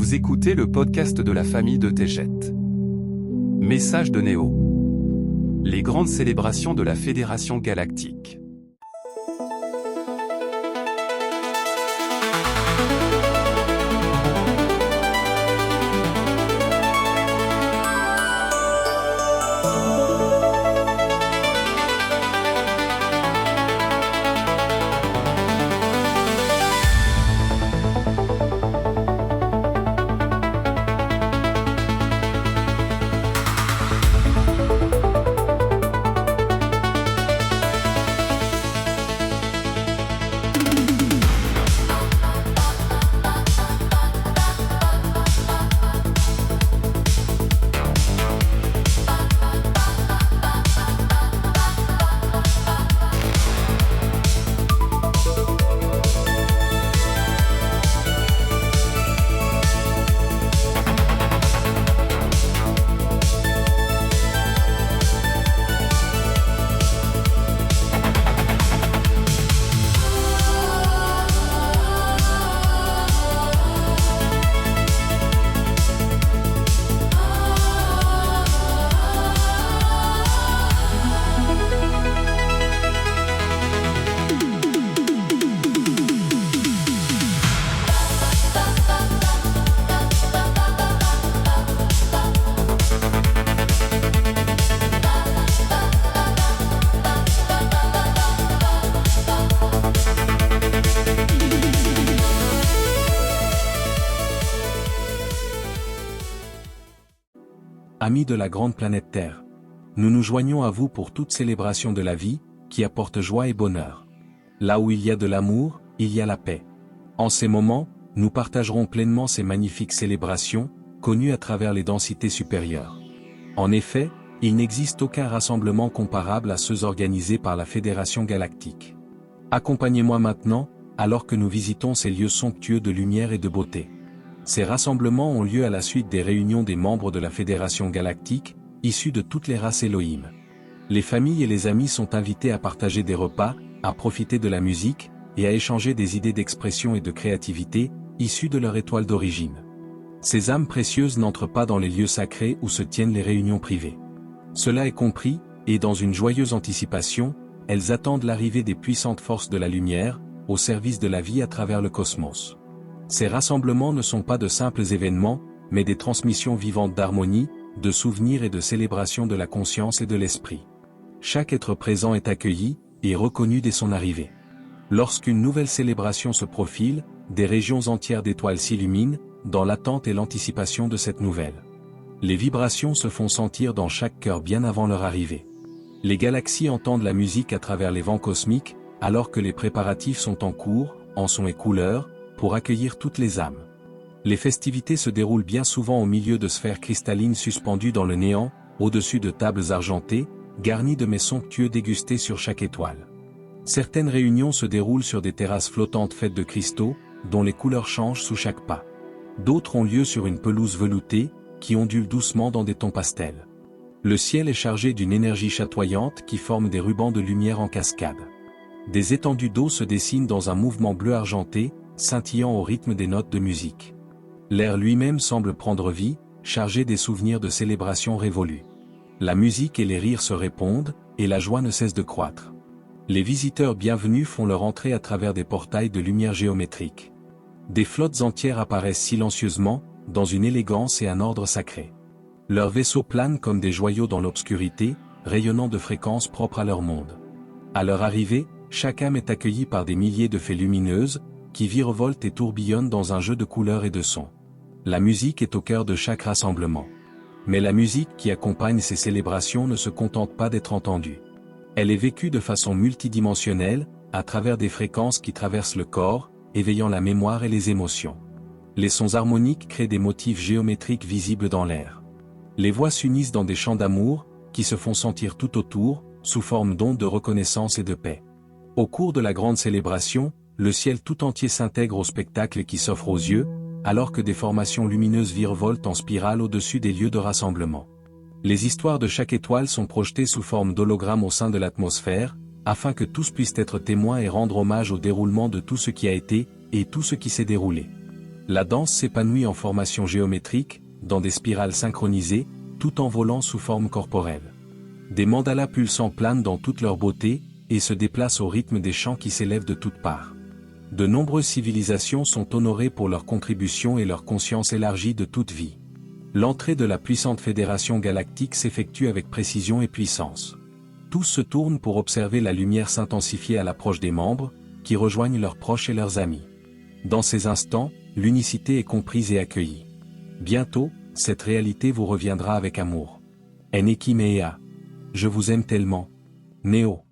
Vous écoutez le podcast de la famille de Tejet. Message de Néo. Les grandes célébrations de la Fédération Galactique. Amis de la grande planète Terre, nous nous joignons à vous pour toute célébration de la vie, qui apporte joie et bonheur. Là où il y a de l'amour, il y a la paix. En ces moments, nous partagerons pleinement ces magnifiques célébrations, connues à travers les densités supérieures. En effet, il n'existe aucun rassemblement comparable à ceux organisés par la Fédération Galactique. Accompagnez-moi maintenant, alors que nous visitons ces lieux somptueux de lumière et de beauté. Ces rassemblements ont lieu à la suite des réunions des membres de la Fédération Galactique, issus de toutes les races Elohim. Les familles et les amis sont invités à partager des repas, à profiter de la musique, et à échanger des idées d'expression et de créativité, issues de leur étoile d'origine. Ces âmes précieuses n'entrent pas dans les lieux sacrés où se tiennent les réunions privées. Cela est compris, et dans une joyeuse anticipation, elles attendent l'arrivée des puissantes forces de la lumière, au service de la vie à travers le cosmos. Ces rassemblements ne sont pas de simples événements, mais des transmissions vivantes d'harmonie, de souvenirs et de célébration de la conscience et de l'esprit. Chaque être présent est accueilli, et reconnu dès son arrivée. Lorsqu'une nouvelle célébration se profile, des régions entières d'étoiles s'illuminent, dans l'attente et l'anticipation de cette nouvelle. Les vibrations se font sentir dans chaque cœur bien avant leur arrivée. Les galaxies entendent la musique à travers les vents cosmiques, alors que les préparatifs sont en cours, en sons et couleurs, pour accueillir toutes les âmes. Les festivités se déroulent bien souvent au milieu de sphères cristallines suspendues dans le néant, au-dessus de tables argentées, garnies de mets somptueux dégustés sur chaque étoile. Certaines réunions se déroulent sur des terrasses flottantes faites de cristaux, dont les couleurs changent sous chaque pas. D'autres ont lieu sur une pelouse veloutée, qui ondule doucement dans des tons pastels. Le ciel est chargé d'une énergie chatoyante qui forme des rubans de lumière en cascade. Des étendues d'eau se dessinent dans un mouvement bleu argenté, scintillant au rythme des notes de musique. L'air lui-même semble prendre vie, chargé des souvenirs de célébrations révolues. La musique et les rires se répondent, et la joie ne cesse de croître. Les visiteurs bienvenus font leur entrée à travers des portails de lumière géométrique. Des flottes entières apparaissent silencieusement, dans une élégance et un ordre sacré. Leurs vaisseaux planent comme des joyaux dans l'obscurité, rayonnant de fréquences propres à leur monde. À leur arrivée, chaque âme est accueillie par des milliers de fées lumineuses, qui virevoltent et tourbillonnent dans un jeu de couleurs et de sons. La musique est au cœur de chaque rassemblement. Mais la musique qui accompagne ces célébrations ne se contente pas d'être entendue. Elle est vécue de façon multidimensionnelle, à travers des fréquences qui traversent le corps, éveillant la mémoire et les émotions. Les sons harmoniques créent des motifs géométriques visibles dans l'air. Les voix s'unissent dans des chants d'amour, qui se font sentir tout autour, sous forme d'ondes de reconnaissance et de paix. Au cours de la grande célébration, le ciel tout entier s'intègre au spectacle qui s'offre aux yeux, alors que des formations lumineuses virevoltent en spirale au-dessus des lieux de rassemblement. Les histoires de chaque étoile sont projetées sous forme d'hologrammes au sein de l'atmosphère, afin que tous puissent être témoins et rendre hommage au déroulement de tout ce qui a été, et tout ce qui s'est déroulé. La danse s'épanouit en formation géométrique, dans des spirales synchronisées, tout en volant sous forme corporelle. Des mandalas pulsants planent dans toute leur beauté, et se déplacent au rythme des chants qui s'élèvent de toutes parts. De nombreuses civilisations sont honorées pour leur contribution et leur conscience élargie de toute vie. L'entrée de la puissante fédération galactique s'effectue avec précision et puissance. Tous se tournent pour observer la lumière s'intensifier à l'approche des membres, qui rejoignent leurs proches et leurs amis. Dans ces instants, l'unicité est comprise et accueillie. Bientôt, cette réalité vous reviendra avec amour. Eneki Mea. Je vous aime tellement. Néo.